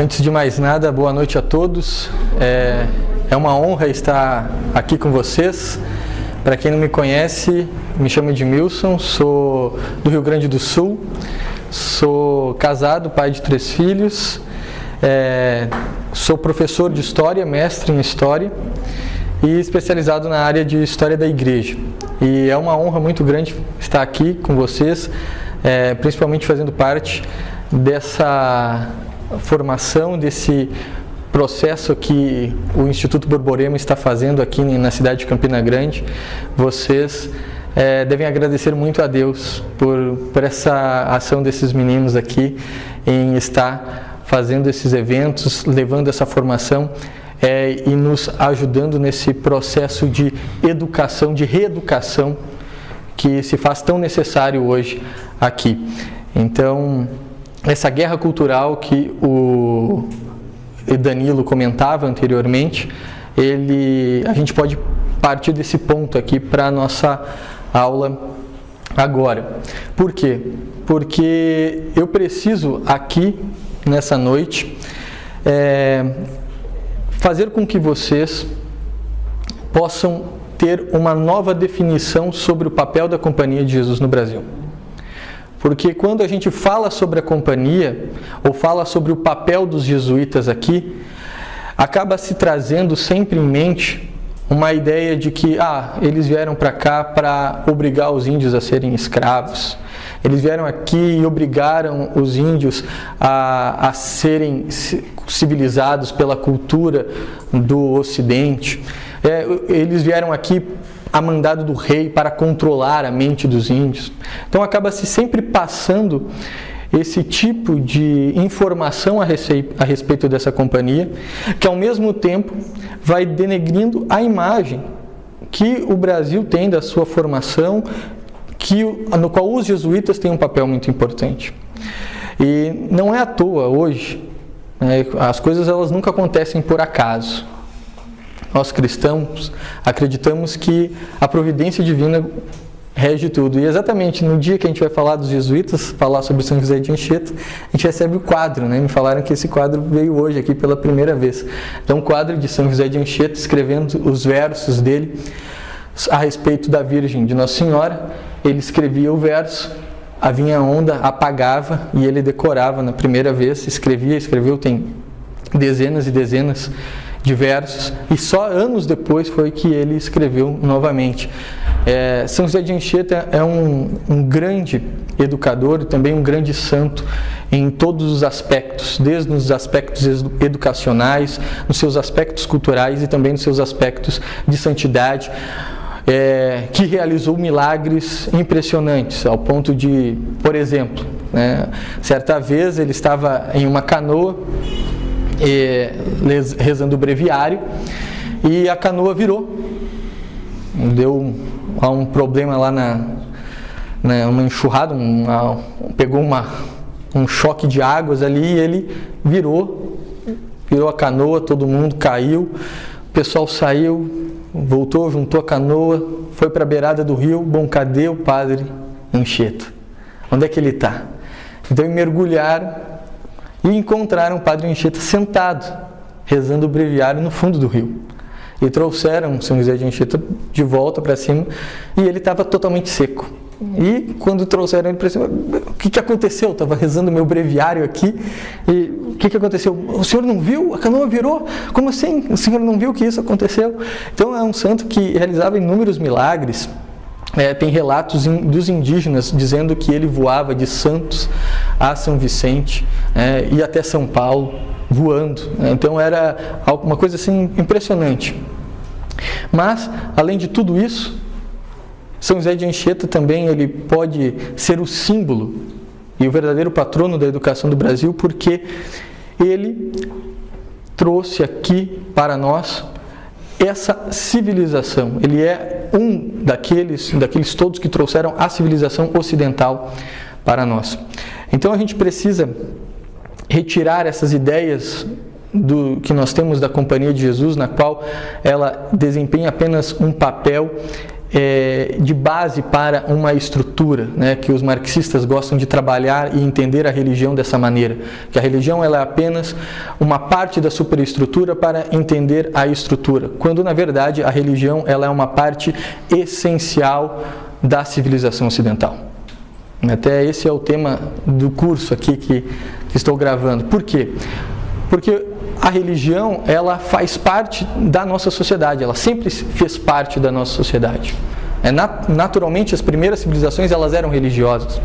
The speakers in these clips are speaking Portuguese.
Antes de mais nada, boa noite a todos. É uma honra estar aqui com vocês. Para quem não me conhece, me chamo Edmilson, sou do Rio Grande do Sul, sou casado, pai de 3 filhos, sou professor de História, mestre em História e especializado na área de História da Igreja. E é uma honra muito grande estar aqui com vocês, principalmente fazendo parte dessa formação, desse processo que o Instituto Borborema está fazendo aqui na cidade de Campina Grande. Vocês devem agradecer muito a Deus por essa ação desses meninos aqui em estar fazendo esses eventos, levando essa formação e nos ajudando nesse processo de educação, de reeducação que se faz tão necessário hoje aqui. Então, essa guerra cultural que o Danilo comentava anteriormente, a gente pode partir desse ponto aqui para a nossa aula agora. Por quê? Porque eu preciso aqui, nessa noite, fazer com que vocês possam ter uma nova definição sobre o papel da Companhia de Jesus no Brasil. Porque quando a gente fala sobre a companhia, ou fala sobre o papel dos jesuítas aqui, acaba se trazendo sempre em mente uma ideia de que eles vieram para cá para obrigar os índios a serem escravos. Eles vieram aqui e obrigaram os índios a serem civilizados pela cultura do Ocidente. Eles vieram aqui a mandado do rei para controlar a mente dos índios. Então acaba-se sempre passando esse tipo de informação a respeito dessa companhia, que ao mesmo tempo vai denegrindo a imagem que o Brasil tem da sua formação, no qual os jesuítas têm um papel muito importante. E não é à toa hoje, as coisas elas nunca acontecem por acaso. Nós cristãos acreditamos que a providência divina rege tudo. E exatamente no dia que a gente vai falar dos jesuítas, falar sobre São José de Anchieta, a gente recebe o quadro, Me falaram que esse quadro veio hoje aqui pela primeira vez. Então, o quadro de São José de Anchieta, escrevendo os versos dele a respeito da Virgem de Nossa Senhora. Ele escrevia o verso, vinha onda, apagava e ele decorava na primeira vez, escreveu, tem dezenas e dezenas de versos, e só anos depois foi que ele escreveu novamente. São José de Anchieta é um grande educador e também um grande santo em todos os aspectos, desde os aspectos educacionais, nos seus aspectos culturais e também nos seus aspectos de santidade, que realizou milagres impressionantes, ao ponto de, por exemplo, certa vez ele estava em uma canoa, rezando o breviário, e a canoa virou. Deu um problema lá uma enxurrada, pegou um choque de águas ali e ele virou a canoa, todo mundo caiu, o pessoal saiu, voltou, juntou a canoa, foi para a beirada do rio. Bom, cadê o padre Anchieta? Onde é que ele está? Então mergulharam e encontraram o padre Anchieta sentado, rezando o breviário no fundo do rio. E trouxeram São José de Anchieta de volta para cima e ele estava totalmente seco. E quando trouxeram ele para cima, o que aconteceu? Eu estava rezando meu breviário aqui e o que aconteceu? O senhor não viu? A canoa virou? Como assim? O senhor não viu que isso aconteceu? Então é um santo que realizava inúmeros milagres. Tem relatos dos indígenas dizendo que ele voava de Santos a São Vicente e até São Paulo, voando. Então era uma coisa assim impressionante. Mas, além de tudo isso, São José de Anchieta também ele pode ser o símbolo e o verdadeiro patrono da educação do Brasil, porque ele trouxe aqui para nós essa civilização. Ele é um daqueles todos que trouxeram a civilização ocidental para nós. Então a gente precisa retirar essas ideias que nós temos da Companhia de Jesus, na qual ela desempenha apenas um papel de base para uma estrutura, né, que os marxistas gostam de trabalhar e entender a religião dessa maneira, que a religião ela é apenas uma parte da superestrutura para entender a estrutura, quando na verdade a religião ela é uma parte essencial da civilização ocidental. Até esse é o tema do curso aqui que estou gravando. Por quê? Porque a religião, ela faz parte da nossa sociedade, ela sempre fez parte da nossa sociedade. Naturalmente, as primeiras civilizações, elas eram religiosas.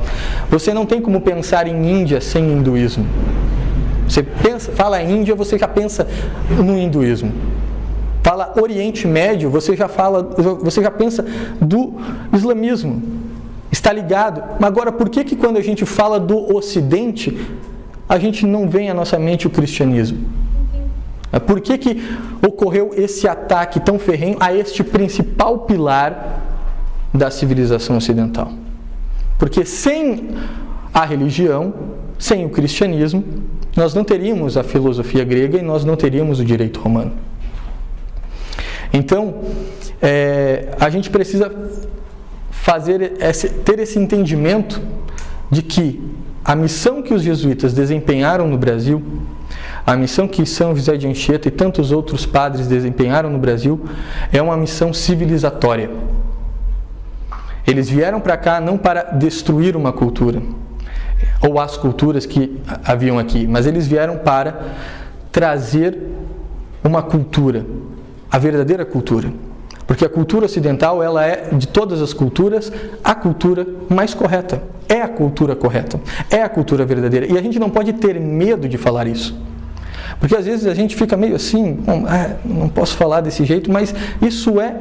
Você não tem como pensar em Índia sem hinduísmo. Você fala em Índia, você já pensa no hinduísmo. Fala Oriente Médio, você já pensa do islamismo. Está ligado. Mas agora, por que quando a gente fala do Ocidente, a gente não vem à nossa mente o cristianismo? Por que ocorreu esse ataque tão ferrenho a este principal pilar da civilização ocidental? Porque sem a religião, sem o cristianismo, nós não teríamos a filosofia grega e nós não teríamos o direito romano. Então, a gente precisa ter esse entendimento de que a missão que os jesuítas desempenharam no Brasil, a missão que São José de Anchieta e tantos outros padres desempenharam no Brasil, é uma missão civilizatória. Eles vieram para cá não para destruir uma cultura, ou as culturas que haviam aqui, mas eles vieram para trazer uma cultura, a verdadeira cultura. Porque a cultura ocidental, ela é, de todas as culturas, a cultura mais correta. É a cultura correta. É a cultura verdadeira. E a gente não pode ter medo de falar isso. Porque às vezes a gente fica meio assim, não posso falar desse jeito, mas isso é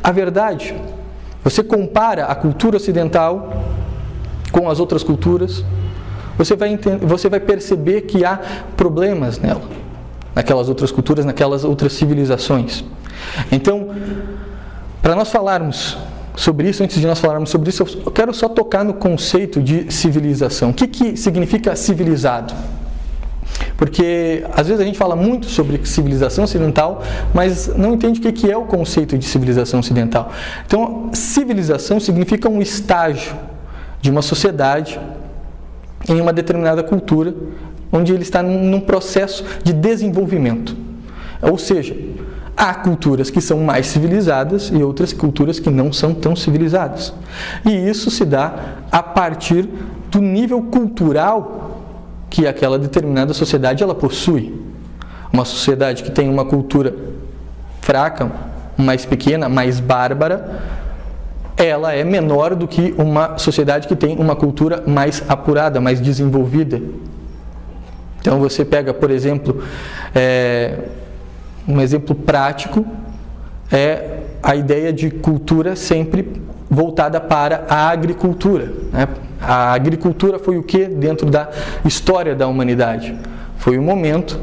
a verdade. Você compara a cultura ocidental com as outras culturas, você vai perceber que há problemas nela, naquelas outras culturas, naquelas outras civilizações. Então, para nós falarmos sobre isso, antes de nós falarmos sobre isso, eu quero só tocar no conceito de civilização. O que significa civilizado? Porque às vezes a gente fala muito sobre civilização ocidental, mas não entende o que é o conceito de civilização ocidental. Então, civilização significa um estágio de uma sociedade em uma determinada cultura, onde ele está num processo de desenvolvimento. Ou seja, há culturas que são mais civilizadas e outras culturas que não são tão civilizadas. E isso se dá a partir do nível cultural que aquela determinada sociedade ela possui. Uma sociedade que tem uma cultura fraca, mais pequena, mais bárbara, ela é menor do que uma sociedade que tem uma cultura mais apurada, mais desenvolvida. Então você pega, por exemplo, um exemplo prático é a ideia de cultura sempre voltada para a agricultura, né? A agricultura foi o que dentro da história da humanidade? Foi o momento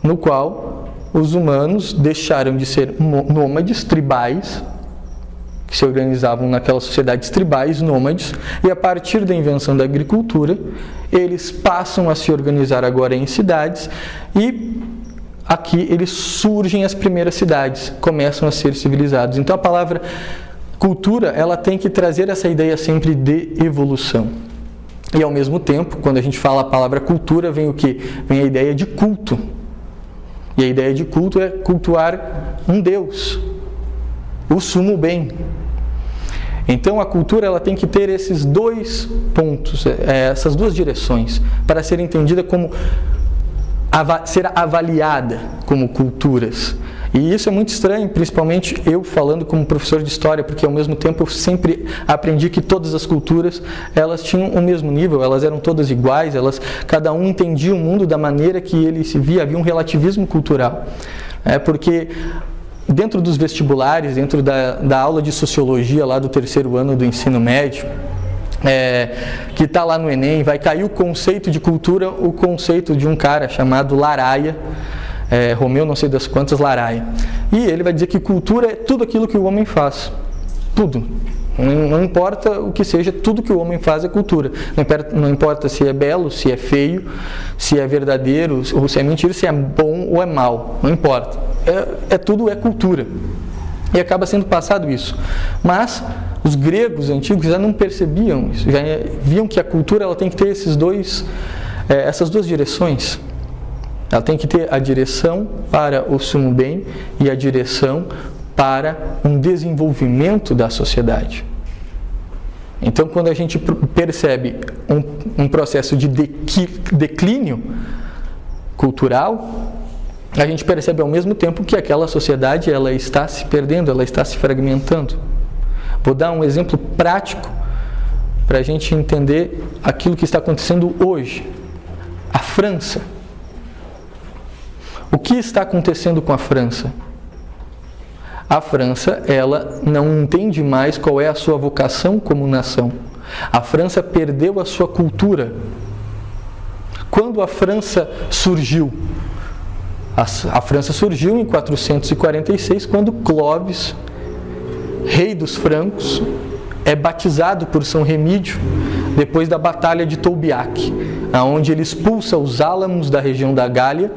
no qual os humanos deixaram de ser nômades tribais, que se organizavam naquelas sociedades tribais, nômades, e a partir da invenção da agricultura, eles passam a se organizar agora em cidades e aqui eles surgem as primeiras cidades, começam a ser civilizados. Então a palavra cultura, ela tem que trazer essa ideia sempre de evolução. E ao mesmo tempo, quando a gente fala a palavra cultura, vem o quê? Vem a ideia de culto. E a ideia de culto é cultuar um Deus, o sumo bem. Então a cultura ela tem que ter esses dois pontos, essas duas direções, para ser entendida como ser avaliada como culturas. E isso é muito estranho, principalmente eu falando como professor de história, porque ao mesmo tempo eu sempre aprendi que todas as culturas, elas tinham o mesmo nível, elas eram todas iguais, cada um entendia o mundo da maneira que ele se via, havia um relativismo cultural. Porque dentro dos vestibulares, dentro da aula de sociologia lá do 3º ano do ensino médio, que está lá no Enem, vai cair o conceito de cultura, o conceito de um cara chamado Laraia, Romeu não sei das quantas, Laraia. E ele vai dizer que cultura é tudo aquilo que o homem faz. Tudo. Não importa o que seja, tudo que o homem faz é cultura. Não importa se é belo, se é feio, se é verdadeiro, ou se é mentira, se é bom ou é mal. Não importa. Tudo é cultura. E acaba sendo passado isso. Mas os gregos antigos já não percebiam isso, já viam que a cultura ela tem que ter essas duas direções. Ela tem que ter a direção para o sumo bem e a direção para um desenvolvimento da sociedade. Então, quando a gente percebe um processo de declínio cultural, a gente percebe ao mesmo tempo que aquela sociedade ela está se perdendo, ela está se fragmentando. Vou dar um exemplo prático para a gente entender aquilo que está acontecendo hoje. A França. O que está acontecendo com a França? A França, ela não entende mais qual é a sua vocação como nação. A França perdeu a sua cultura. Quando a França surgiu? A França surgiu em 446, quando Clovis, rei dos francos, é batizado por São Remídio, depois da Batalha de Tolbiac, onde ele expulsa os álamos da região da Gália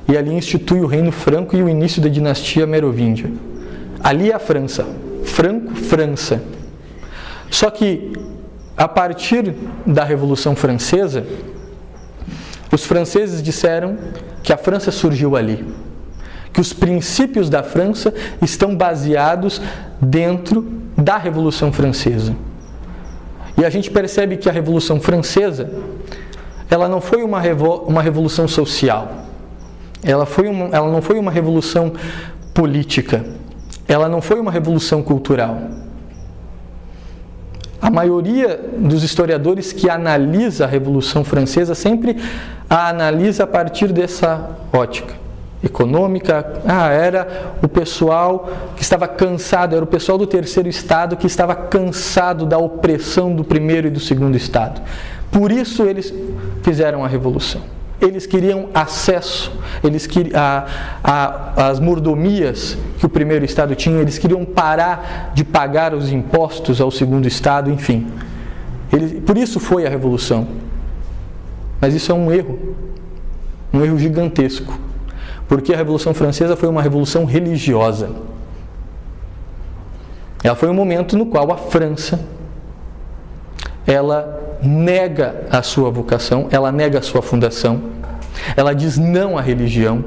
e ali institui o reino franco e o início da dinastia merovíngia. Ali é a França, Franco-França. Só que, a partir da Revolução Francesa, os franceses disseram que a França surgiu ali, que os princípios da França estão baseados dentro da Revolução Francesa. E a gente percebe que a Revolução Francesa, ela não foi uma revolução social, ela não foi uma revolução política, ela não foi uma revolução cultural. A maioria dos historiadores que analisa a Revolução Francesa sempre a analisa a partir dessa ótica econômica. Era o pessoal que estava cansado, era o pessoal do terceiro estado que estava cansado da opressão do primeiro e do segundo estado. Por isso eles fizeram a revolução. Eles queriam acesso, às mordomias que o primeiro estado tinha, eles queriam parar de pagar os impostos ao segundo estado, enfim. Por isso foi a revolução. Mas isso é um erro gigantesco, porque a Revolução Francesa foi uma revolução religiosa. Ela foi um momento no qual a França, ela nega a sua vocação, ela nega a sua fundação, ela diz não à religião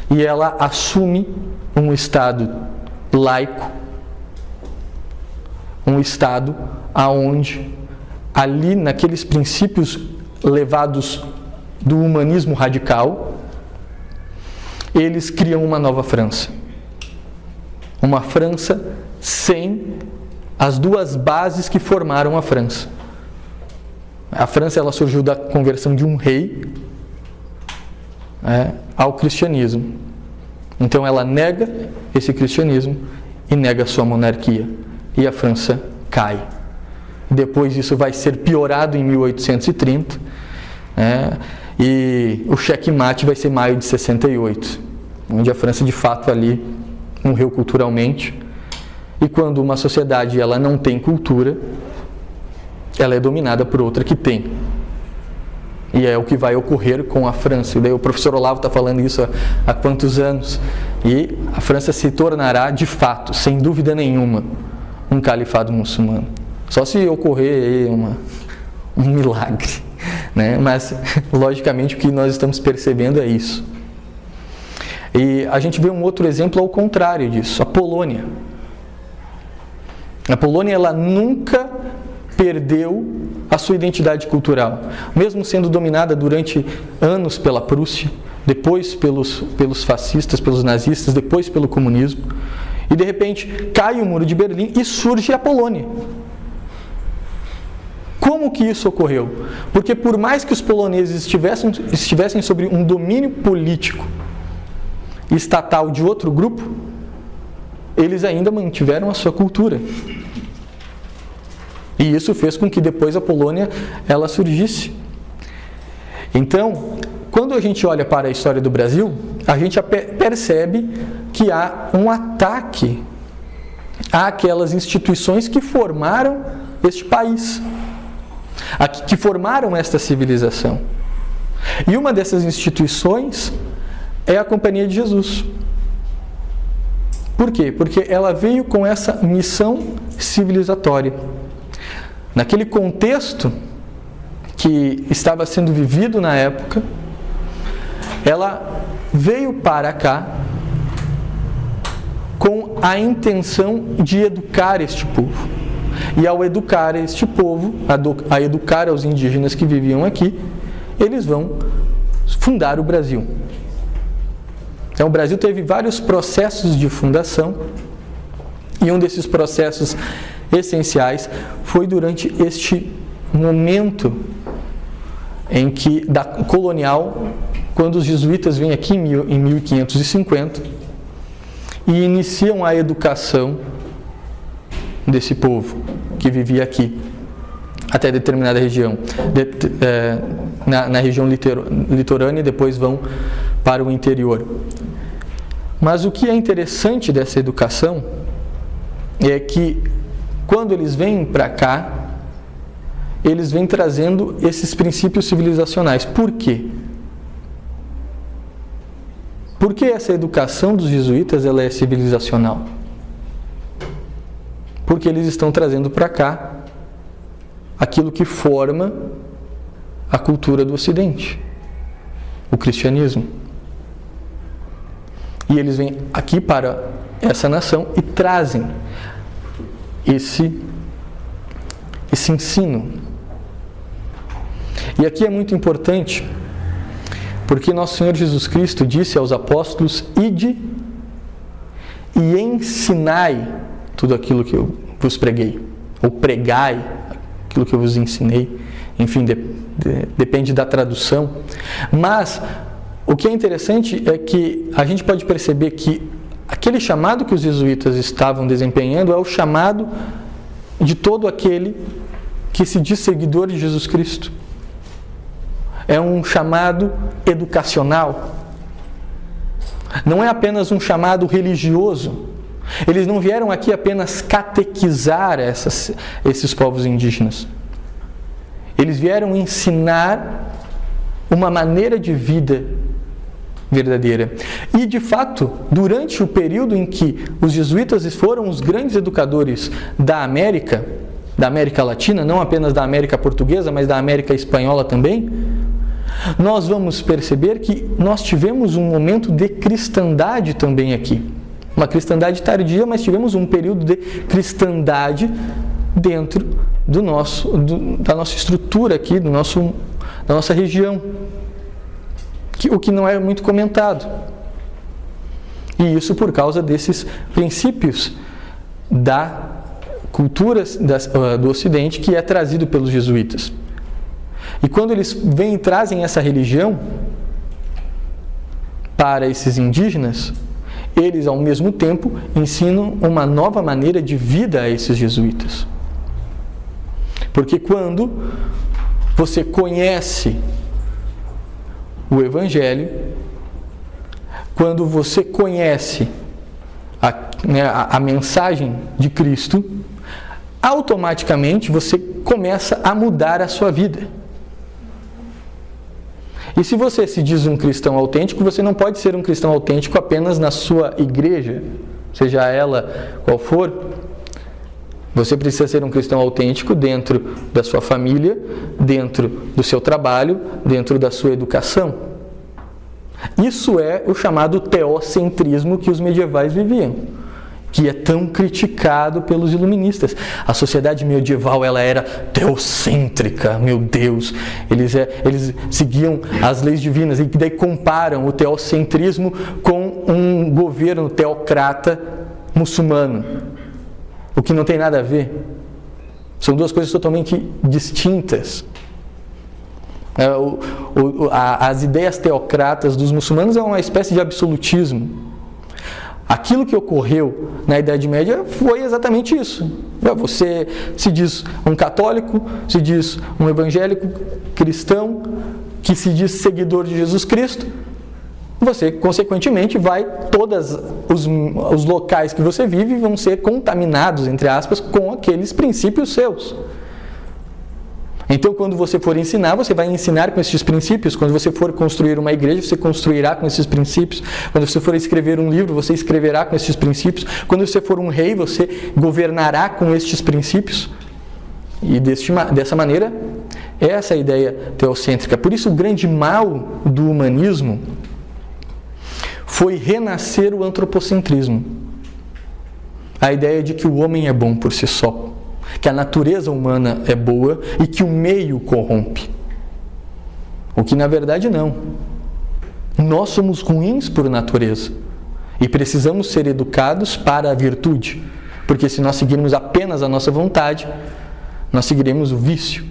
e ela assume um Estado laico, um Estado aonde ali naqueles princípios levados do humanismo radical, eles criam uma nova França. Uma França sem as duas bases que formaram a França. A França ela surgiu da conversão de um rei ao cristianismo. Então ela nega esse cristianismo e nega a sua monarquia. E a França cai. Depois isso vai ser piorado em 1830. E o checkmate vai ser maio de 68, onde a França de fato ali morreu culturalmente. E quando uma sociedade ela não tem cultura, ela é dominada por outra que tem. E é o que vai ocorrer com a França. E daí o professor Olavo está falando isso há quantos anos. E a França se tornará, de fato, sem dúvida nenhuma, um califado muçulmano. Só se ocorrer um milagre. Né? Mas, logicamente, o que nós estamos percebendo é isso. E a gente vê um outro exemplo ao contrário disso, a Polônia. A Polônia ela nunca perdeu a sua identidade cultural, mesmo sendo dominada durante anos pela Prússia, depois pelos fascistas, pelos nazistas, depois pelo comunismo, e de repente cai o Muro de Berlim e surge a Polônia. Como que isso ocorreu? Porque por mais que os poloneses estivessem sobre um domínio político estatal de outro grupo, eles ainda mantiveram a sua cultura. E isso fez com que depois a Polônia ela surgisse. Então, quando a gente olha para a história do Brasil, a gente percebe que há um ataque àquelas instituições que formaram este país, que formaram esta civilização. E uma dessas instituições é a Companhia de Jesus. Por quê? Porque ela veio com essa missão civilizatória. Naquele contexto que estava sendo vivido na época, ela veio para cá com a intenção de educar este povo. E ao educar este povo, a educar os indígenas que viviam aqui, eles vão fundar o Brasil. Então o Brasil teve vários processos de fundação, e um desses processos essenciais foi durante este momento em que, da colonial, quando os jesuítas vêm aqui em 1550 e iniciam a educação desse povo que vivia aqui, até determinada região, na região litorânea, e depois vão para o interior. Mas o que é interessante dessa educação é que, quando eles vêm para cá, eles vêm trazendo esses princípios civilizacionais. Por quê? Por que essa educação dos jesuítas ela é civilizacional? Porque eles estão trazendo para cá aquilo que forma a cultura do Ocidente, o cristianismo. E eles vêm aqui para essa nação e trazem esse ensino. E aqui é muito importante, porque nosso Senhor Jesus Cristo disse aos apóstolos: ide e ensinai tudo aquilo que eu vos preguei, ou pregai aquilo que eu vos ensinei, enfim, depende da tradução. Mas o que é interessante é que a gente pode perceber que aquele chamado que os jesuítas estavam desempenhando é o chamado de todo aquele que se diz seguidor de Jesus Cristo. É um chamado educacional. Não é apenas um chamado religioso. Eles não vieram aqui apenas catequizar esses povos indígenas. Eles vieram ensinar uma maneira de vida verdadeira. E, de fato, durante o período em que os jesuítas foram os grandes educadores da América Latina, não apenas da América Portuguesa, mas da América Espanhola também, nós vamos perceber que nós tivemos um momento de cristandade também aqui. Uma cristandade tardia, mas tivemos um período de cristandade dentro da nossa estrutura aqui, da nossa região. O que não é muito comentado. E isso por causa desses princípios da cultura do Ocidente que é trazido pelos jesuítas. E quando eles vêm e trazem essa religião para esses indígenas, eles ao mesmo tempo ensinam uma nova maneira de vida a esses jesuítas. Porque quando você conhece o Evangelho, quando você conhece a mensagem de Cristo, automaticamente você começa a mudar a sua vida. E se você se diz um cristão autêntico, você não pode ser um cristão autêntico apenas na sua igreja, seja ela qual for. Você precisa ser um cristão autêntico dentro da sua família, dentro do seu trabalho, dentro da sua educação. Isso é o chamado teocentrismo que os medievais viviam, que é tão criticado pelos iluministas. A sociedade medieval ela era teocêntrica, meu Deus. Eles seguiam as leis divinas e daí comparam o teocentrismo com um governo teocrata muçulmano. O que não tem nada a ver. São duas coisas totalmente distintas. As ideias teocratas dos muçulmanos é uma espécie de absolutismo. Aquilo que ocorreu na Idade Média foi exatamente isso. Você se diz um católico, se diz um evangélico cristão, que se diz seguidor de Jesus Cristo, você, consequentemente, todos os locais que você vive vão ser contaminados, entre aspas, com aqueles princípios seus. Então, quando você for ensinar, você vai ensinar com esses princípios. Quando você for construir uma igreja, você construirá com esses princípios. Quando você for escrever um livro, você escreverá com esses princípios. Quando você for um rei, você governará com estes princípios. E dessa maneira, essa é a ideia teocêntrica. Por isso, o grande mal do humanismo foi renascer o antropocentrismo. A ideia de que o homem é bom por si só, que a natureza humana é boa e que o meio corrompe. O que na verdade não. Nós somos ruins por natureza e precisamos ser educados para a virtude, porque se nós seguirmos apenas a nossa vontade, nós seguiremos o vício.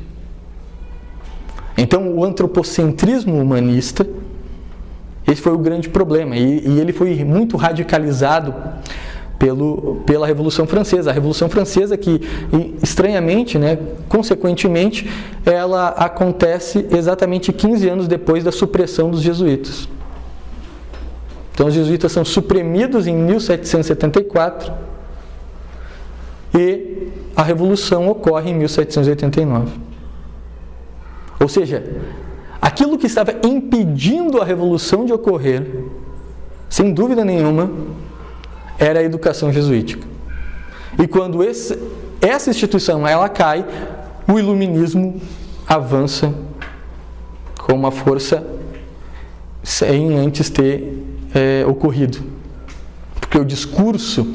Então, o antropocentrismo humanista, esse foi o grande problema, e ele foi muito radicalizado pela Revolução Francesa. A Revolução Francesa que, estranhamente, consequentemente, ela acontece exatamente 15 anos depois da supressão dos jesuítas. Então, os jesuítas são suprimidos em 1774 e a Revolução ocorre em 1789. Ou seja, aquilo que estava impedindo a Revolução de ocorrer, sem dúvida nenhuma, era a educação jesuítica. E quando essa instituição ela cai, o iluminismo avança com uma força sem antes ter ocorrido. Porque o discurso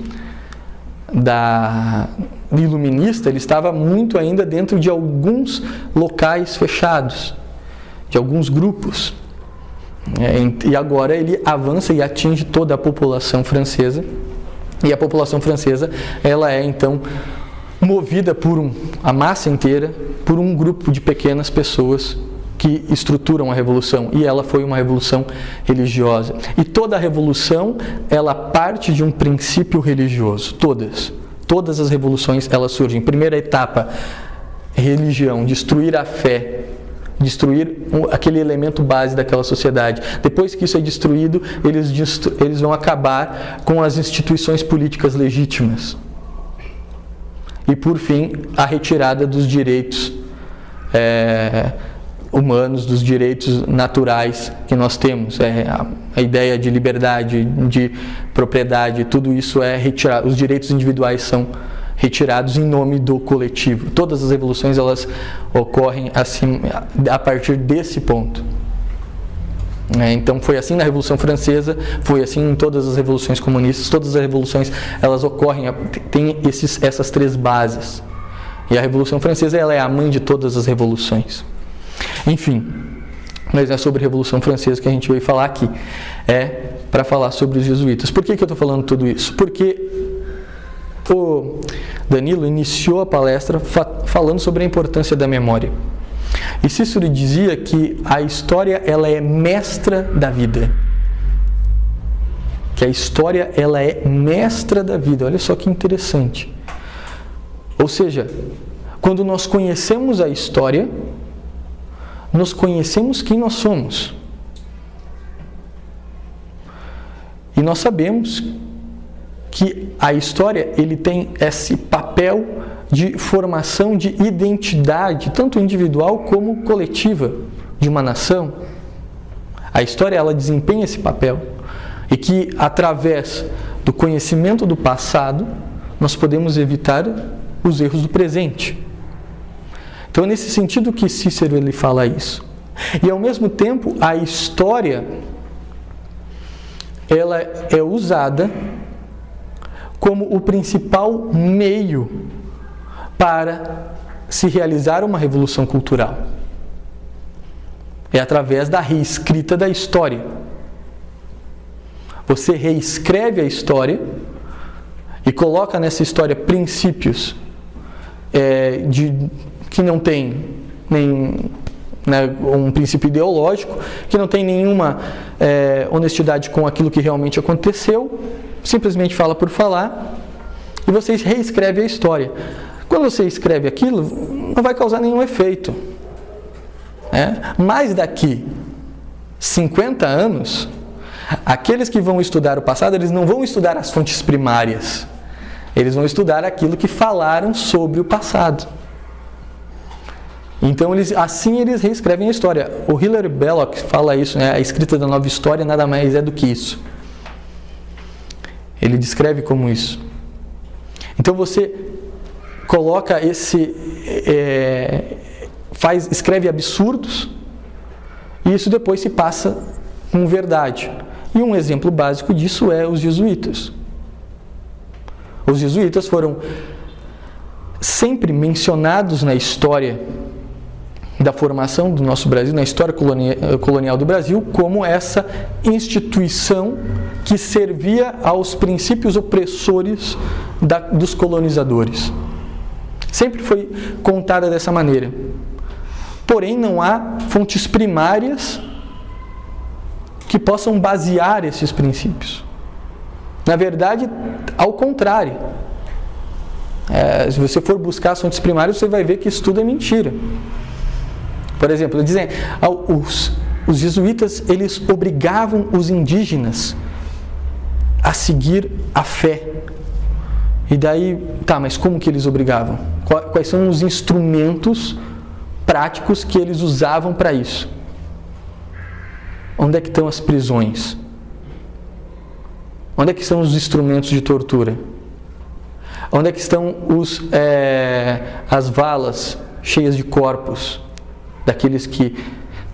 iluminista ele estava muito ainda dentro de alguns locais fechados, de alguns grupos. E agora ele avança e atinge toda a população francesa. E a população francesa, ela é então movida por a massa inteira, por um grupo de pequenas pessoas que estruturam a revolução. E ela foi uma revolução religiosa. E toda a revolução, ela parte de um princípio religioso. Todas as revoluções, elas surgem. Primeira etapa, religião, destruir a fé, destruir aquele elemento base daquela sociedade. Depois que isso é destruído, eles vão acabar com as instituições políticas legítimas. E, por fim, a retirada dos direitos humanos, dos direitos naturais que nós temos. A ideia de liberdade, de propriedade, tudo isso é retirado. Os direitos individuais são retirados em nome do coletivo. Todas as revoluções elas ocorrem assim, a partir desse ponto. Então foi assim na Revolução Francesa, foi assim em todas as revoluções comunistas. Todas as revoluções elas ocorrem, tem essas três bases. E a Revolução Francesa ela é a mãe de todas as revoluções. Enfim, mas é sobre a Revolução Francesa que a gente veio falar aqui. É para falar sobre os jesuítas. Por que eu estou falando tudo isso? Porque o Danilo iniciou a palestra falando sobre a importância da memória. E Cícero dizia que a história ela é mestra da vida. Que a história ela é mestra da vida. Olha só que interessante. Ou seja, quando nós conhecemos a história, nós conhecemos quem nós somos. E nós sabemos que a história ele tem esse papel de formação de identidade, tanto individual como coletiva, de uma nação. A história ela desempenha esse papel. E que, através do conhecimento do passado, nós podemos evitar os erros do presente. Então, é nesse sentido que Cícero ele fala isso. E, ao mesmo tempo, a história ela é usada como o principal meio para se realizar uma revolução cultural. É através da reescrita da história. Você reescreve a história e coloca nessa história princípios que não tem um princípio ideológico, que não tem nenhuma honestidade com aquilo que realmente aconteceu, simplesmente fala por falar, e você reescreve a história. Quando você escreve aquilo, não vai causar nenhum efeito. Mas daqui 50 anos, aqueles que vão estudar o passado, eles não vão estudar as fontes primárias. Eles vão estudar aquilo que falaram sobre o passado. Então, assim eles reescrevem a história. O Hilaire Belloc fala isso, né? A escrita da nova história nada mais é do que isso. Ele descreve como isso. Então, você coloca escreve absurdos, e isso depois se passa com verdade. E um exemplo básico disso é os jesuítas. Os jesuítas foram sempre mencionados na história da formação do nosso Brasil, na história colonial do Brasil, como essa instituição que servia aos princípios opressores dos colonizadores. Sempre foi contada dessa maneira. Porém, não há fontes primárias que possam basear esses princípios. Na verdade, ao contrário. Se você for buscar as fontes primárias, você vai ver que isso tudo é mentira. Por exemplo, dizem, os jesuítas, eles obrigavam os indígenas a seguir a fé. E daí, mas como que eles obrigavam? Quais são os instrumentos práticos que eles usavam para isso? Onde é que estão as prisões? Onde é que estão os instrumentos de tortura? Onde é que estão as valas cheias de corpos daqueles que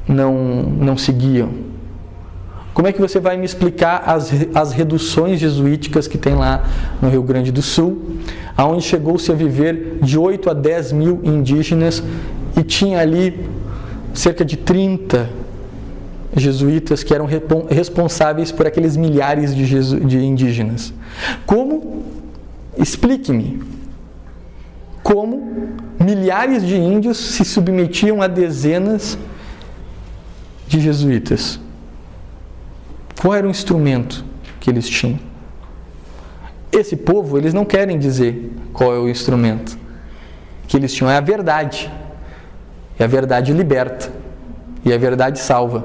não seguiam? Como é que você vai me explicar as reduções jesuíticas que tem lá no Rio Grande do Sul, aonde chegou-se a viver de 8 a 10 mil indígenas e tinha ali cerca de 30 jesuítas que eram responsáveis por aqueles milhares de indígenas? Explique-me, como milhares de índios se submetiam a dezenas de jesuítas? Qual era o instrumento que eles tinham? Esse povo, eles não querem dizer qual é o instrumento que eles tinham, é a verdade. E a verdade liberta. E a verdade salva.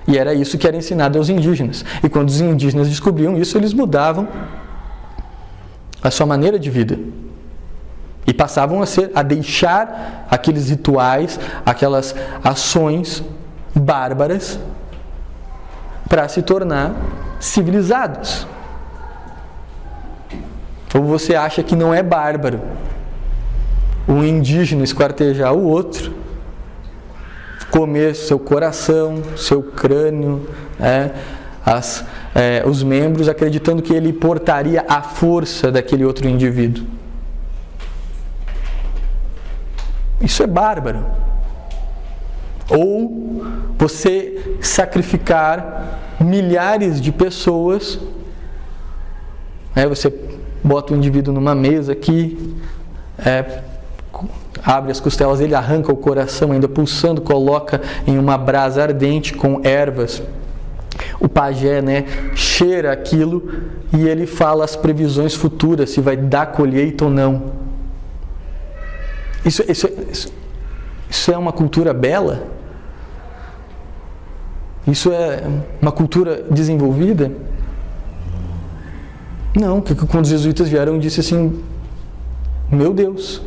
E era isso que era ensinado aos indígenas. E quando os indígenas descobriam isso, eles mudavam a sua maneira de vida. E passavam a deixar aqueles rituais, aquelas ações bárbaras, para se tornar civilizados. Ou você acha que não é bárbaro um indígena esquartejar o outro, comer seu coração, seu crânio, os membros, acreditando que ele portaria a força daquele outro indivíduo? Isso é bárbaro. Ou você sacrificar milhares de pessoas, você bota o indivíduo numa mesa aqui, abre as costelas dele, arranca o coração ainda pulsando, coloca em uma brasa ardente com ervas. O pajé, cheira aquilo e ele fala as previsões futuras, se vai dar colheita ou não. Isso é uma cultura bela? Isso é uma cultura desenvolvida? Não, quando os jesuítas vieram, disse assim: meu Deus,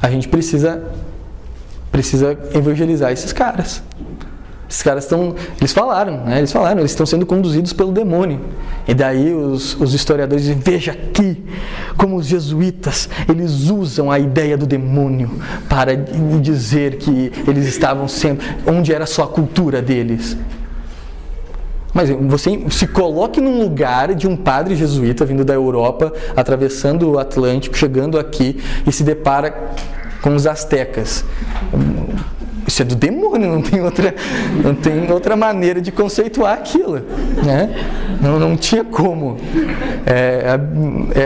a gente precisa evangelizar esses caras. Esses caras eles falaram, eles estão sendo conduzidos pelo demônio. E daí os historiadores dizem: veja aqui como os jesuítas, eles usam a ideia do demônio para dizer que eles estavam sempre, onde era só a cultura deles. Mas você se coloque num lugar de um padre jesuíta vindo da Europa, atravessando o Atlântico, chegando aqui e se depara com os astecas. Isso é do demônio, não tem outra maneira de conceituar aquilo, Não tinha como.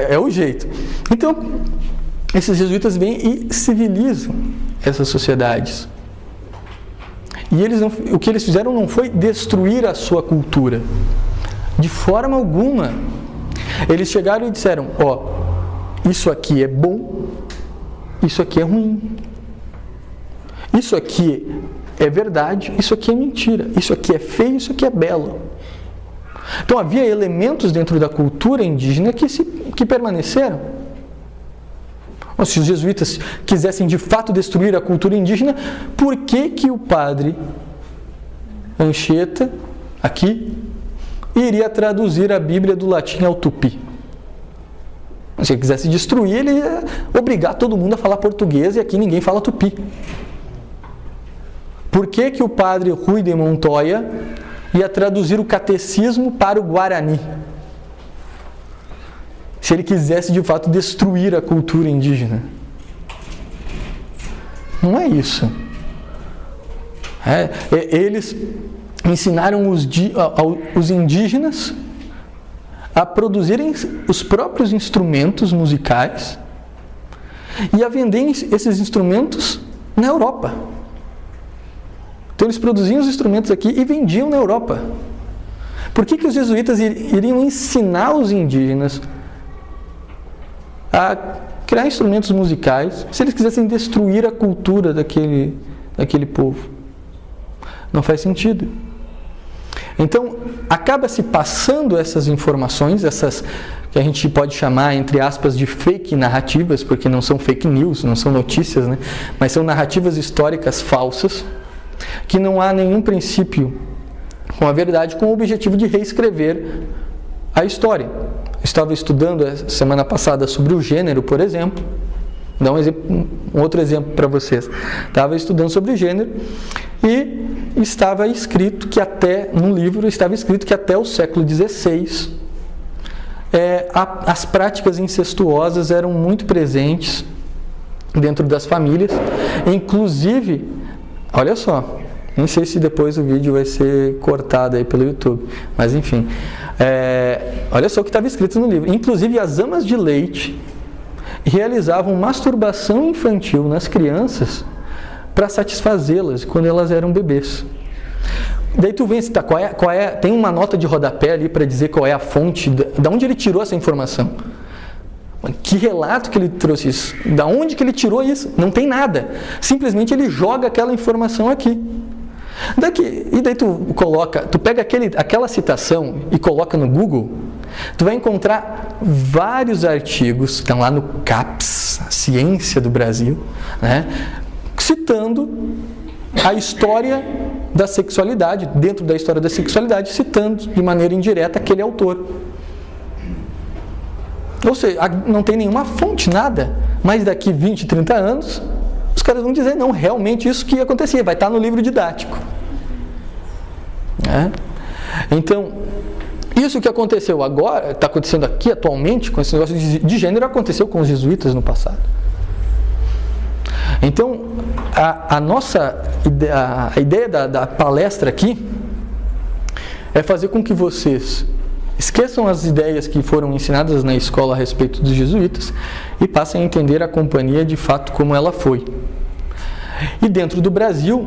É o jeito. Então, esses jesuítas vêm e civilizam essas sociedades. E o que eles fizeram não foi destruir a sua cultura. De forma alguma. Eles chegaram e disseram: isso aqui é bom, isso aqui é ruim. Isso aqui é verdade, isso aqui é mentira. Isso aqui é feio, isso aqui é belo. Então havia elementos dentro da cultura indígena que permaneceram. Ou se os jesuítas quisessem de fato destruir a cultura indígena, por que o padre Anchieta, aqui, iria traduzir a Bíblia do latim ao tupi? Se ele quisesse destruir, ele ia obrigar todo mundo a falar português e aqui ninguém fala tupi. Por que o padre Rui de Montoya ia traduzir o catecismo para o Guarani? Se ele quisesse de fato destruir a cultura indígena. Não é isso. Eles ensinaram os indígenas a produzirem os próprios instrumentos musicais e a venderem esses instrumentos na Europa. Então eles produziam os instrumentos aqui e vendiam na Europa. Por que os jesuítas iriam ensinar os indígenas a criar instrumentos musicais se eles quisessem destruir a cultura daquele povo? Não faz sentido. Então, acaba se passando essas informações, essas que a gente pode chamar, entre aspas, de fake narrativas, porque não são fake news, não são notícias, né? Mas são narrativas históricas falsas, que não há nenhum princípio com a verdade, com o objetivo de reescrever a história. Eu estava estudando semana passada sobre o gênero, por exemplo. Vou dar um outro exemplo para vocês. Estava estudando sobre o gênero e estava escrito que no livro estava escrito que até o século XVI as práticas incestuosas eram muito presentes dentro das famílias. Inclusive, olha só, não sei se depois o vídeo vai ser cortado aí pelo YouTube, mas enfim, olha só o que estava escrito no livro. Inclusive as amas de leite realizavam masturbação infantil nas crianças para satisfazê-las quando elas eram bebês. Daí tu vê, tem uma nota de rodapé ali para dizer qual é a fonte, de onde ele tirou essa informação. Que relato que ele trouxe isso? Da onde que ele tirou isso? Não tem nada. Simplesmente ele joga aquela informação aqui. E daí tu pega aquela citação e coloca no Google, tu vai encontrar vários artigos que estão lá no CAPES, a Ciência do Brasil, né, citando a história da sexualidade, dentro da história da sexualidade, citando de maneira indireta aquele autor. Ou seja, não tem nenhuma fonte, nada, mas daqui 20, 30 anos, os caras vão dizer, não, realmente isso que acontecia, vai estar no livro didático. Então, isso que aconteceu agora, está acontecendo aqui atualmente, com esse negócio de gênero, aconteceu com os jesuítas no passado. Então, a ideia da palestra aqui é fazer com que vocês esqueçam as ideias que foram ensinadas na escola a respeito dos jesuítas e passem a entender a companhia de fato como ela foi. E dentro do Brasil,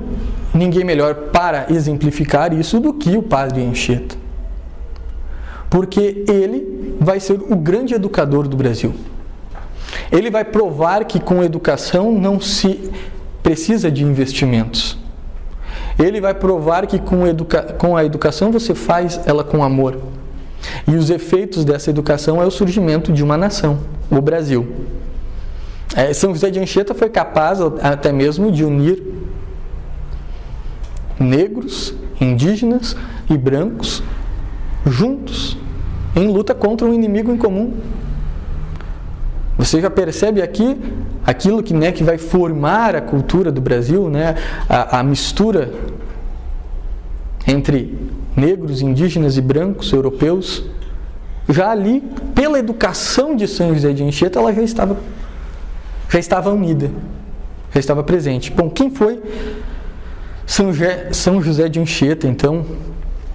ninguém melhor para exemplificar isso do que o padre Anchieta. Porque ele vai ser o grande educador do Brasil. Ele vai provar que com educação não se precisa de investimentos. Ele vai provar que com a educação você faz ela com amor. E os efeitos dessa educação é o surgimento de uma nação, o Brasil. São José de Anchieta foi capaz até mesmo de unir negros, indígenas e brancos juntos em luta contra um inimigo em comum. Você já percebe aqui aquilo que vai formar a cultura do Brasil, né? A mistura entre negros, indígenas e brancos, europeus. Já ali, pela educação de São José de Anchieta, ela já estava unida, já estava presente. Bom, quem foi São José de Anchieta, então?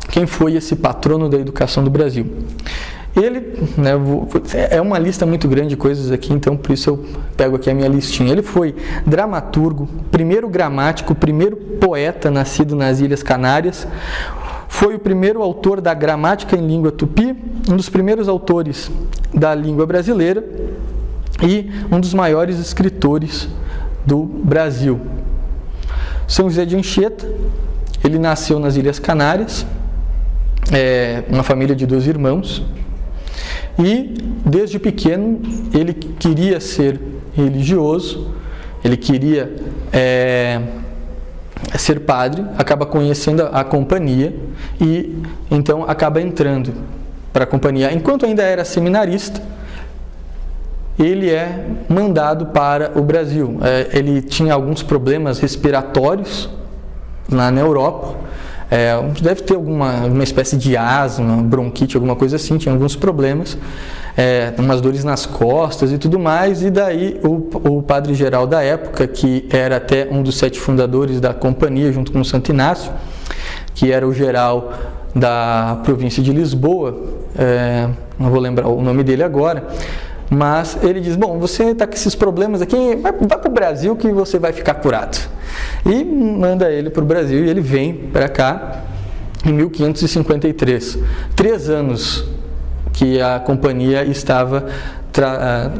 Quem foi esse patrono da educação do Brasil? Ele, né, é uma lista muito grande de coisas aqui, então por isso eu pego aqui a minha listinha. Ele foi dramaturgo, primeiro gramático, primeiro poeta nascido nas Ilhas Canárias, foi o primeiro autor da gramática em língua tupi, um dos primeiros autores da língua brasileira e um dos maiores escritores do Brasil. São José de Anchieta, ele nasceu nas Ilhas Canárias, uma família de 2 irmãos, e desde pequeno ele queria ser religioso, ele queria ser padre, acaba conhecendo a companhia e então acaba entrando para a companhia. Enquanto ainda era seminarista, ele é mandado para o Brasil. Ele tinha alguns problemas respiratórios lá na Europa, deve ter alguma espécie de asma, bronquite, alguma coisa assim, tinha alguns problemas, umas dores nas costas e tudo mais, e daí o padre-geral da época, que era até um dos 7 fundadores da companhia, junto com o Santo Inácio, que era o geral da província de Lisboa, não vou lembrar o nome dele agora, mas ele diz, bom, você está com esses problemas aqui, vai para o Brasil que você vai ficar curado. E manda ele para o Brasil e ele vem para cá em 1553. 3 anos que a companhia estava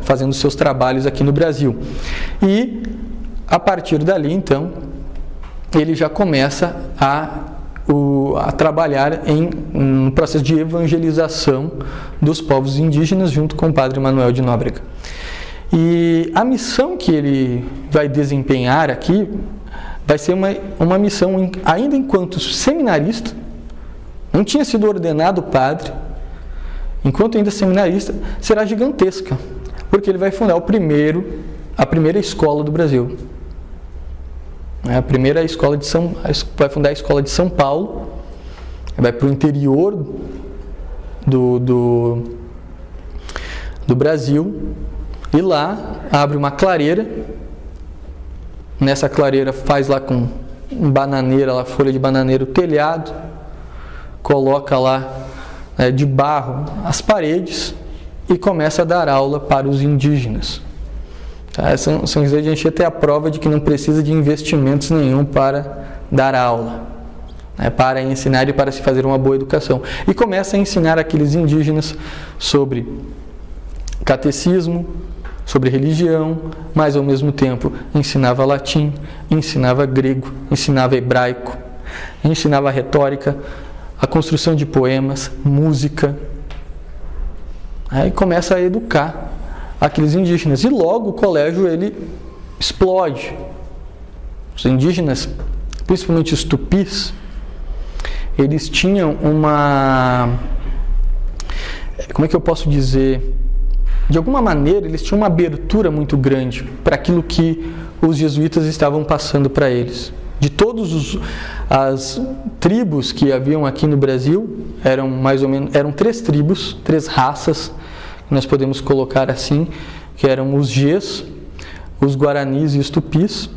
fazendo seus trabalhos aqui no Brasil. E a partir dali, então, ele já começa a trabalhar no processo de evangelização dos povos indígenas junto com o padre Manuel de Nóbrega. E a missão que ele vai desempenhar aqui vai ser uma missão, ainda enquanto seminarista, não tinha sido ordenado padre, enquanto ainda seminarista, será gigantesca, porque ele vai fundar a primeira escola do Brasil. A primeira escola vai fundar a escola de São Paulo, vai para o interior do Brasil, e lá abre uma clareira. Nessa clareira faz lá com bananeira, folha de bananeira, o telhado, coloca lá de barro as paredes e começa a dar aula para os indígenas. São José de Anchieta é a prova de que não precisa de investimentos nenhum para dar aula, para ensinar e para se fazer uma boa educação. E começa a ensinar aqueles indígenas sobre catecismo, sobre religião, mas ao mesmo tempo ensinava latim, ensinava grego, ensinava hebraico, ensinava retórica, a construção de poemas, música. Aí começa a educar aqueles indígenas. E logo o colégio ele explode. Os indígenas, principalmente os tupis, eles tinham como é que eu posso dizer? De alguma maneira, eles tinham uma abertura muito grande para aquilo que os jesuítas estavam passando para eles. De todas as tribos que haviam aqui no Brasil, eram 3 tribos, 3 raças, que nós podemos colocar assim, que eram os Gês, os Guaranis e os Tupis.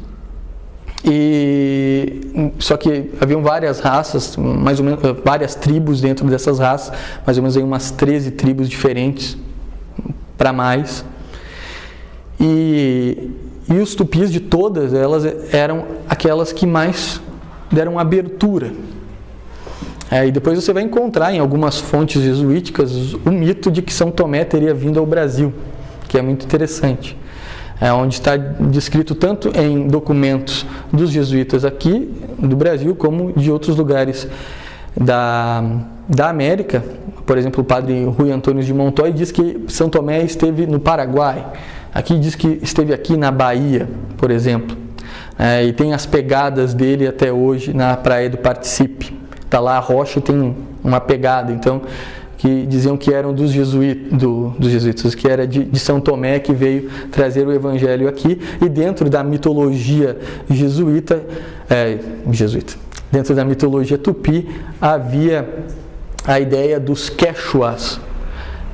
Só que haviam várias raças, mais ou menos várias tribos dentro dessas raças, mais ou menos aí umas 13 tribos diferentes, para mais. E os tupis de todas elas eram aquelas que mais deram abertura. E depois você vai encontrar em algumas fontes jesuíticas o mito de que São Tomé teria vindo ao Brasil, que é muito interessante. Onde está descrito tanto em documentos dos jesuítas aqui do Brasil, como de outros lugares da América. Por exemplo, o padre Rui Antônio de Montoy diz que São Tomé esteve no Paraguai. Aqui diz que esteve aqui na Bahia, por exemplo. E tem as pegadas dele até hoje na Praia do Participe. Está lá a rocha e tem uma pegada. Então, que diziam que eram dos jesuítas, que era de São Tomé que veio trazer o evangelho aqui. E dentro da mitologia jesuíta, dentro da mitologia tupi, havia a ideia dos quechuas,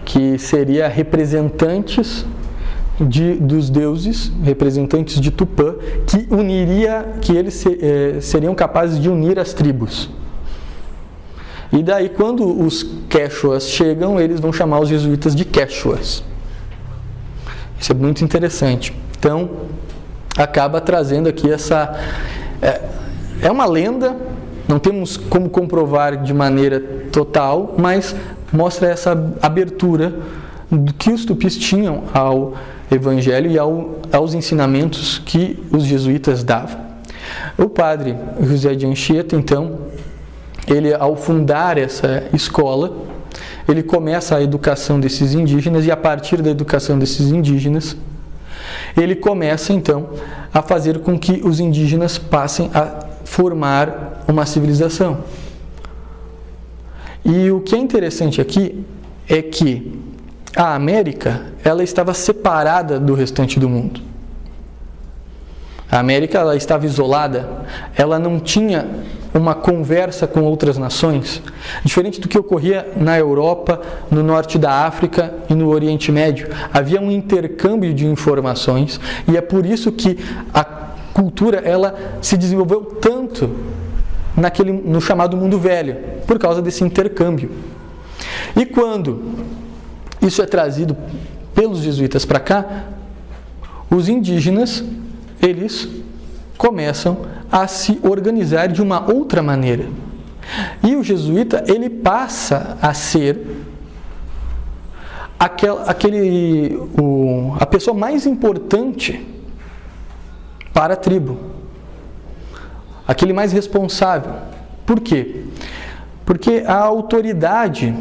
que seria representantes dos deuses, representantes de Tupã, que eles seriam capazes de unir as tribos. E daí, quando os quechuas chegam, eles vão chamar os jesuítas de quechuas. Isso é muito interessante. Então, acaba trazendo aqui essa... É uma lenda, não temos como comprovar de maneira total, mas mostra essa abertura do que os tupis tinham ao evangelho e aos ensinamentos que os jesuítas davam. O padre José de Anchieta, então, ele, ao fundar essa escola, ele começa a educação desses indígenas, e a partir da educação desses indígenas, ele começa então a fazer com que os indígenas passem a formar uma civilização. E o que é interessante aqui é que a América, ela estava separada do restante do mundo. A América, ela estava isolada, ela não tinha uma conversa com outras nações, diferente do que ocorria na Europa, no norte da África e no Oriente Médio. Havia um intercâmbio de informações e é por isso que a cultura ela se desenvolveu tanto no chamado mundo velho, por causa desse intercâmbio. E quando isso é trazido pelos jesuítas para cá, os indígenas, eles começam a se organizar de uma outra maneira. E o jesuíta, ele passa a ser a pessoa mais importante para a tribo. Aquele mais responsável. Por quê? Porque a autoridade,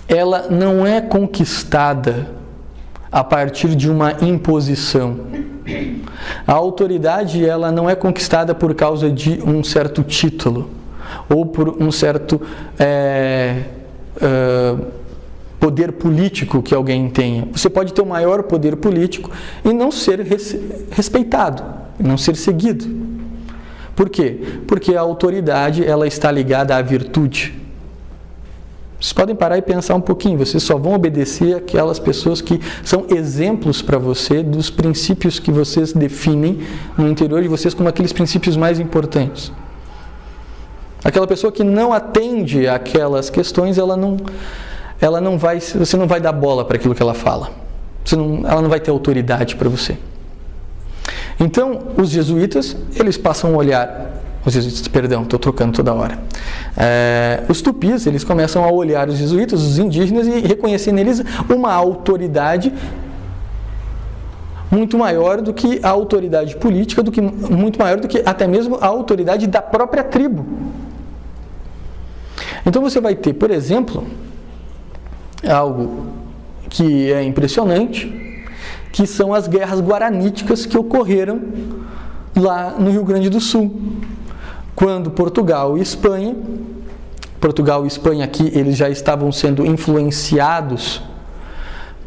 ela não é conquistada a partir de uma imposição. A autoridade, ela não é conquistada por causa de um certo título ou por um certo poder político que alguém tenha. Você pode ter o maior poder político e não ser respeitado, não ser seguido. Por quê? Porque a autoridade, ela está ligada à virtude. Vocês podem parar e pensar um pouquinho, vocês só vão obedecer aquelas pessoas que são exemplos para você dos princípios que vocês definem no interior de vocês como aqueles princípios mais importantes. Aquela pessoa que não atende àquelas questões, você não vai dar bola para aquilo que ela fala. Ela não vai ter autoridade para você. Então, os jesuítas, eles passam a olhar, estou trocando toda hora. Os tupis, eles começam a olhar os jesuítas, os indígenas, e reconhecer neles uma autoridade muito maior do que a autoridade política, muito maior do que até mesmo a autoridade da própria tribo. Então você vai ter, por exemplo, algo que é impressionante, que são as guerras guaraníticas que ocorreram lá no Rio Grande do Sul. Quando Portugal e Espanha aqui, eles já estavam sendo influenciados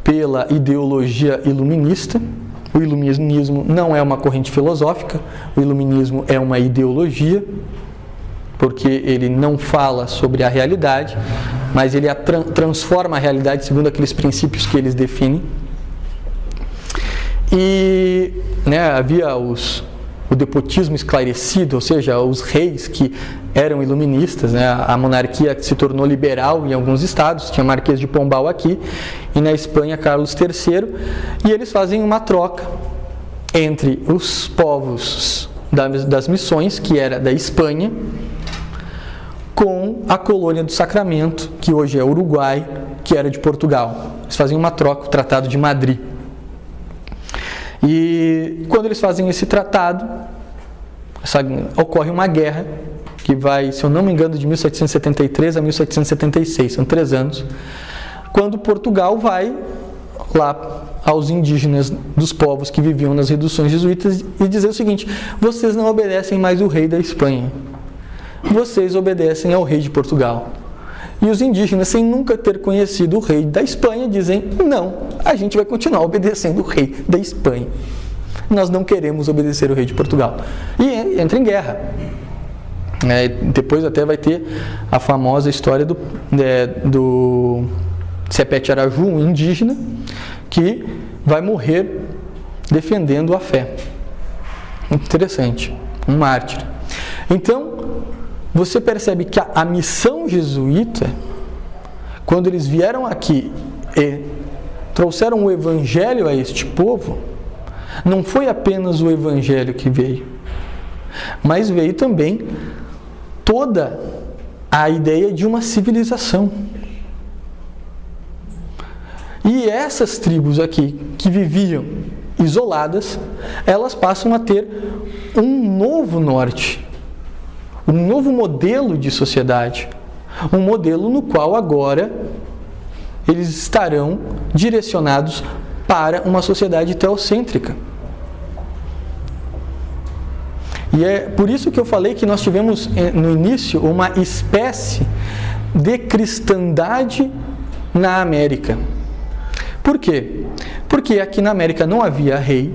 pela ideologia iluminista. O iluminismo não é uma corrente filosófica, o iluminismo é uma ideologia, porque ele não fala sobre a realidade, mas ele transforma a realidade segundo aqueles princípios que eles definem. E havia o despotismo esclarecido, ou seja, os reis que eram iluministas, a monarquia se tornou liberal em alguns estados, tinha Marquês de Pombal aqui, e na Espanha Carlos III, e eles fazem uma troca entre os povos das missões, que era da Espanha, com a colônia do Sacramento, que hoje é Uruguai, que era de Portugal. Eles fazem uma troca, o Tratado de Madrid. E quando eles fazem esse tratado, ocorre uma guerra que vai, se eu não me engano, de 1773 a 1776, são 3 anos, quando Portugal vai lá aos indígenas dos povos que viviam nas reduções jesuítas e dizer o seguinte: vocês não obedecem mais o rei da Espanha, vocês obedecem ao rei de Portugal. E os indígenas, sem nunca ter conhecido o rei da Espanha, dizem: não, a gente vai continuar obedecendo o rei da Espanha. Nós não queremos obedecer o rei de Portugal. E entra em guerra. Depois até vai ter a famosa história do Sepete Araju, um indígena, que vai morrer defendendo a fé. Interessante, um mártir. Então, você percebe que a missão jesuíta, quando eles vieram aqui e trouxeram o evangelho a este povo, não foi apenas o evangelho que veio, mas veio também toda a ideia de uma civilização. E essas tribos aqui, que viviam isoladas, elas passam a ter um novo norte, um novo modelo de sociedade, um modelo no qual agora eles estarão direcionados para uma sociedade teocêntrica. E é por isso que eu falei que nós tivemos no início uma espécie de cristandade na América. Por quê? Porque aqui na América não havia rei,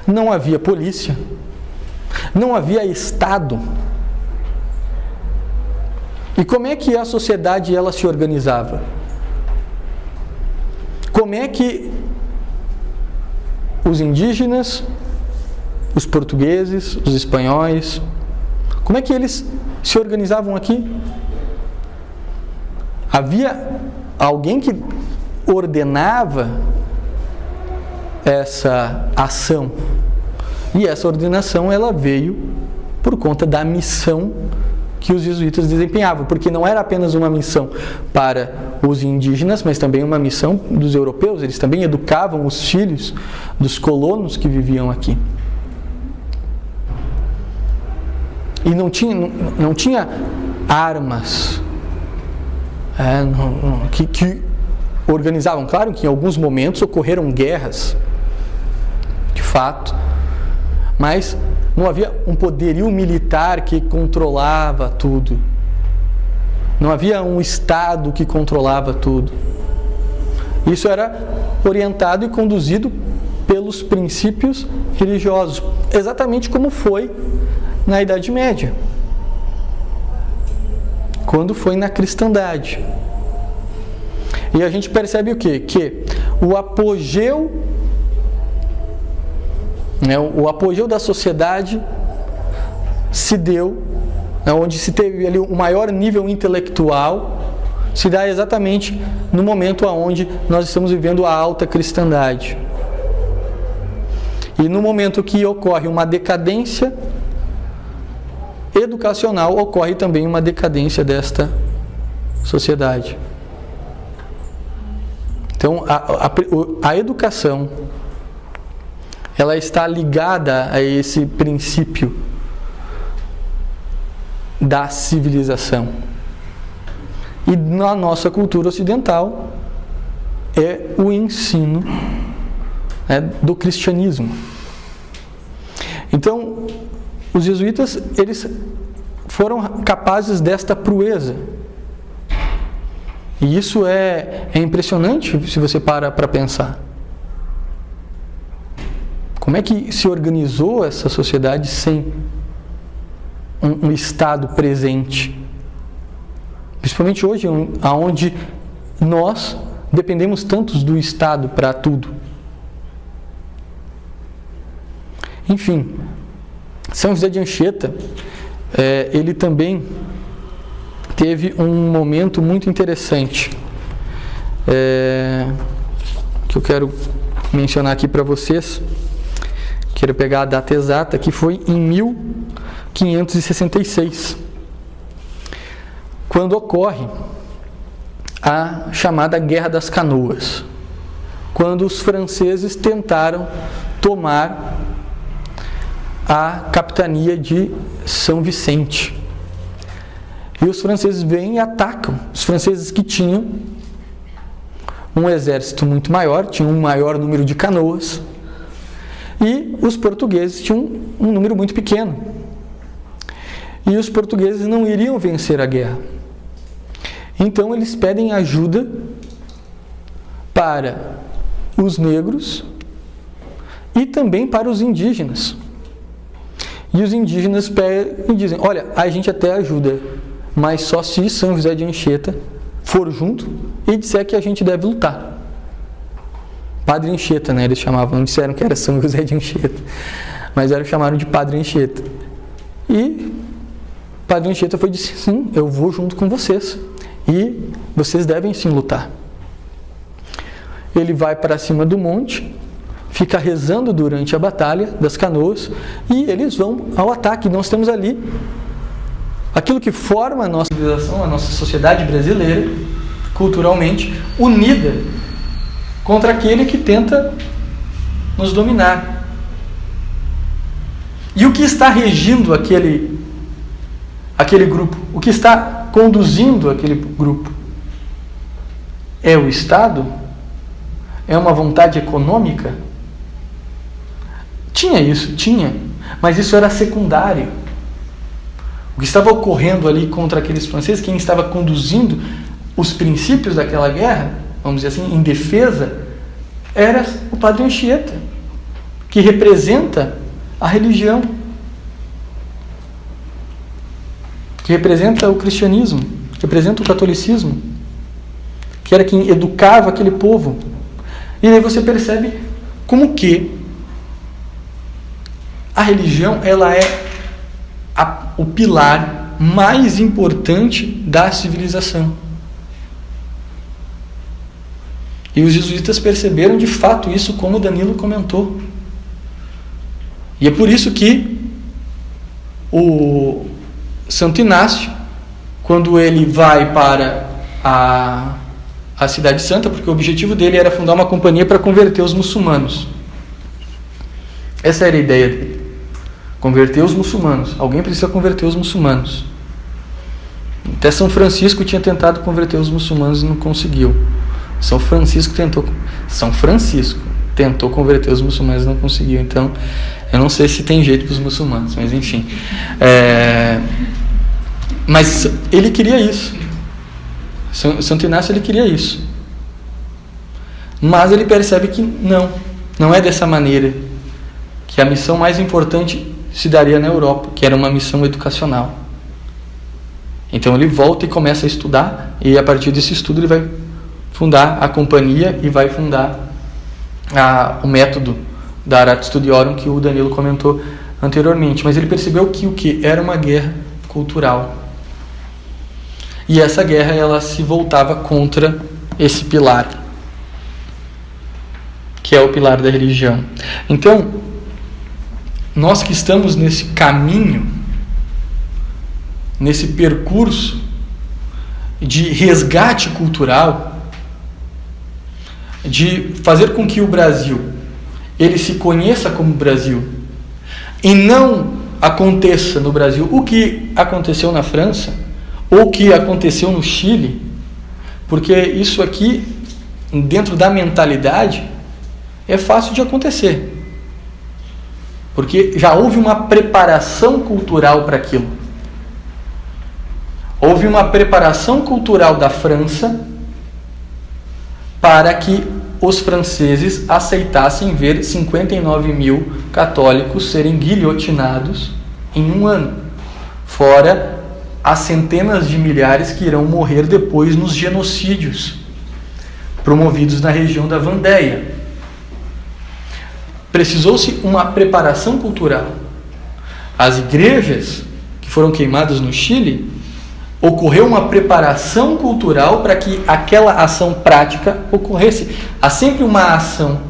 não havia polícia, não havia Estado. E como é que a sociedade ela se organizava? Como é que os indígenas, os portugueses, os espanhóis, como é que eles se organizavam aqui? Havia alguém que ordenava essa ação. E essa ordenação ela veio por conta da missão que os jesuítas desempenhavam, porque não era apenas uma missão para os indígenas, mas também uma missão dos europeus. Eles também educavam os filhos dos colonos que viviam aqui. E não tinha armas que organizavam. Claro que em alguns momentos ocorreram guerras, de fato, mas não havia um poderio militar que controlava tudo. Não havia um Estado que controlava tudo. Isso era orientado e conduzido pelos princípios religiosos, exatamente como foi na Idade Média, quando foi na cristandade. E a gente percebe o quê? Que o apogeu da sociedade se deu, onde se teve ali o maior nível intelectual, se dá exatamente no momento onde nós estamos vivendo a alta cristandade. E no momento que ocorre uma decadência educacional, ocorre também uma decadência desta sociedade. Então, a educação, ela está ligada a esse princípio da civilização. E na nossa cultura ocidental é o ensino do cristianismo. Então, os jesuítas, eles foram capazes desta proeza. E isso é impressionante se você para pensar. Como é que se organizou essa sociedade sem um Estado presente? Principalmente hoje, onde nós dependemos tanto do Estado para tudo. Enfim, São José de Anchieta, ele também teve um momento muito interessante, que eu quero mencionar aqui para vocês. Quero pegar a data exata, que foi em 1566, quando ocorre a chamada Guerra das Canoas, quando os franceses tentaram tomar a capitania de São Vicente. E os franceses vêm e atacam. Os franceses que tinham um exército muito maior, tinham um maior número de canoas, e os portugueses tinham um número muito pequeno. E os portugueses não iriam vencer a guerra. Então eles pedem ajuda para os negros e também para os indígenas. E os indígenas pedem e dizem: olha, a gente até ajuda, mas só se São José de Anchieta for junto e disser que a gente deve lutar. Padre Anchieta, eles chamavam, não disseram que era São José de Anchieta, mas chamaram de Padre Anchieta. E Padre Anchieta foi e disse: sim, eu vou junto com vocês, e vocês devem sim lutar. Ele vai para cima do monte, fica rezando durante a batalha das canoas, e eles vão ao ataque. Nós temos ali aquilo que forma a nossa civilização, a nossa sociedade brasileira, culturalmente, unida contra aquele que tenta nos dominar. E o que está regindo aquele grupo? O que está conduzindo aquele grupo? É o Estado? é uma vontade econômica? Tinha isso, tinha, mas isso era secundário. O que estava ocorrendo ali contra aqueles franceses, quem estava conduzindo os princípios daquela guerra, vamos dizer assim, em defesa, era o Padre Anchieta, que representa a religião, que representa o cristianismo, que representa o catolicismo, que era quem educava aquele povo. E aí você percebe como que a religião, ela é o pilar mais importante da civilização. E os jesuítas perceberam de fato isso, como Danilo comentou. E é por isso que o Santo Inácio, quando ele vai para a Cidade Santa, porque o objetivo dele era fundar uma companhia para converter os muçulmanos. Essa era a ideia dele. Converter os muçulmanos. Alguém precisa converter os muçulmanos. Até São Francisco tinha tentado converter os muçulmanos e não conseguiu. São Francisco tentou converter os muçulmanos e não conseguiu. Então, eu não sei se tem jeito para os muçulmanos, mas enfim. Mas ele queria isso. Santo Inácio, ele queria isso. Mas ele percebe que não é dessa maneira, que a missão mais importante se daria na Europa, que era uma missão educacional. Então ele volta e começa a estudar, e a partir desse estudo ele vai fundar a companhia e vai fundar o método da Arat Studiorum que o Danilo comentou anteriormente. Mas ele percebeu que o que era uma guerra cultural. E essa guerra, ela se voltava contra esse pilar, que é o pilar da religião. Então, nós que estamos nesse caminho, nesse percurso de resgate cultural, de fazer com que o Brasil ele se conheça como Brasil e não aconteça no Brasil o que aconteceu na França ou o que aconteceu no Chile, porque isso aqui, dentro da mentalidade, é fácil de acontecer, porque já houve uma preparação cultural para aquilo. Houve uma preparação cultural da França para que os franceses aceitassem ver 59 mil católicos serem guilhotinados em um ano, fora as centenas de milhares que irão morrer depois nos genocídios promovidos na região da Vandéia. Precisou-se uma preparação cultural. As igrejas que foram queimadas no Chile, ocorreu uma preparação cultural para que aquela ação prática ocorresse. Há sempre uma ação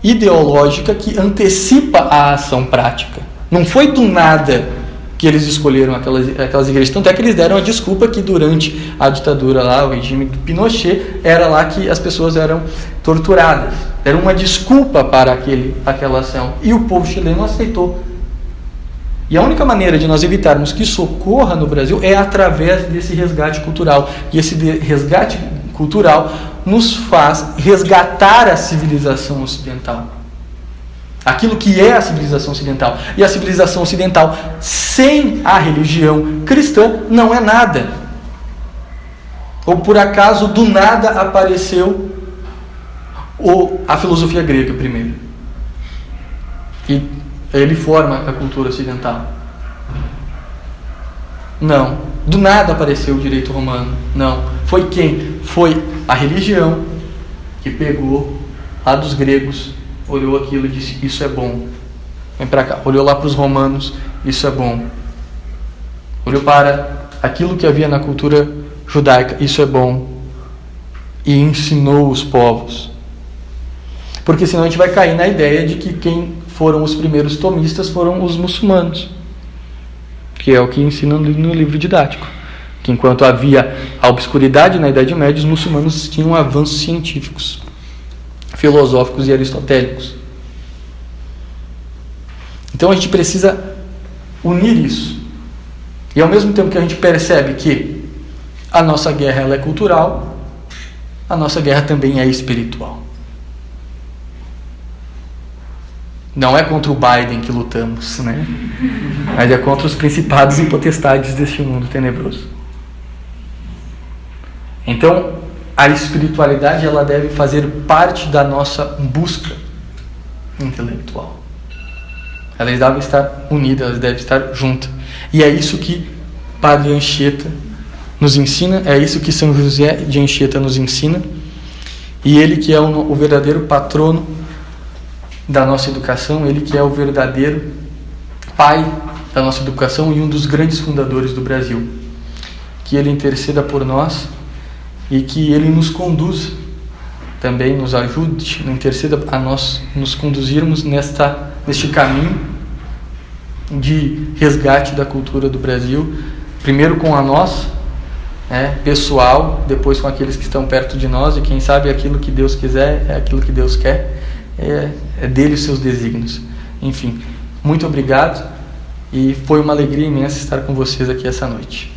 ideológica que antecipa a ação prática. Não foi do nada que eles escolheram aquelas igrejas. Tanto é que eles deram a desculpa que durante a ditadura lá, o regime do Pinochet, era lá que as pessoas eram torturadas. Deram uma desculpa para aquela ação. E o povo chileno aceitou. E a única maneira de nós evitarmos que isso ocorra no Brasil é através desse resgate cultural. E esse resgate cultural nos faz resgatar a civilização ocidental. Aquilo que é a civilização ocidental. E a civilização ocidental, sem a religião cristã, não é nada. Ou por acaso, do nada, apareceu a filosofia grega primeiro. E ele forma a cultura ocidental. Não. Do nada apareceu o direito romano. Não. Foi quem? Foi a religião que pegou lá dos gregos, olhou aquilo e disse, isso é bom. Vem para cá. Olhou lá para os romanos, isso é bom. Olhou para aquilo que havia na cultura judaica, isso é bom. E ensinou os povos. Porque senão a gente vai cair na ideia de que quem foram os primeiros tomistas foram os muçulmanos, que é o que ensina no livro didático, que enquanto havia a obscuridade na Idade Média, os muçulmanos tinham avanços científicos, filosóficos e aristotélicos. Então a gente precisa unir isso. E ao mesmo tempo que a gente percebe que a nossa guerra ela é cultural, a nossa guerra também é espiritual. Não é contra o Biden que lutamos, né? Mas é contra os principados e potestades deste mundo tenebroso. Então, a espiritualidade ela deve fazer parte da nossa busca intelectual. Elas devem estar unidas, elas devem estar juntas. E é isso que Padre Anchieta nos ensina, é isso que São José de Anchieta nos ensina. E ele que é o verdadeiro patrono da nossa educação, ele que é o verdadeiro pai da nossa educação e um dos grandes fundadores do Brasil. Que ele interceda por nós e que ele nos conduza, também nos ajude, interceda a nós nos conduzirmos neste caminho de resgate da cultura do Brasil, primeiro com a nossa, pessoal, depois com aqueles que estão perto de nós, e quem sabe aquilo que Deus quiser é aquilo que Deus quer, é dele os seus desígnios. Enfim, muito obrigado e foi uma alegria imensa estar com vocês aqui essa noite.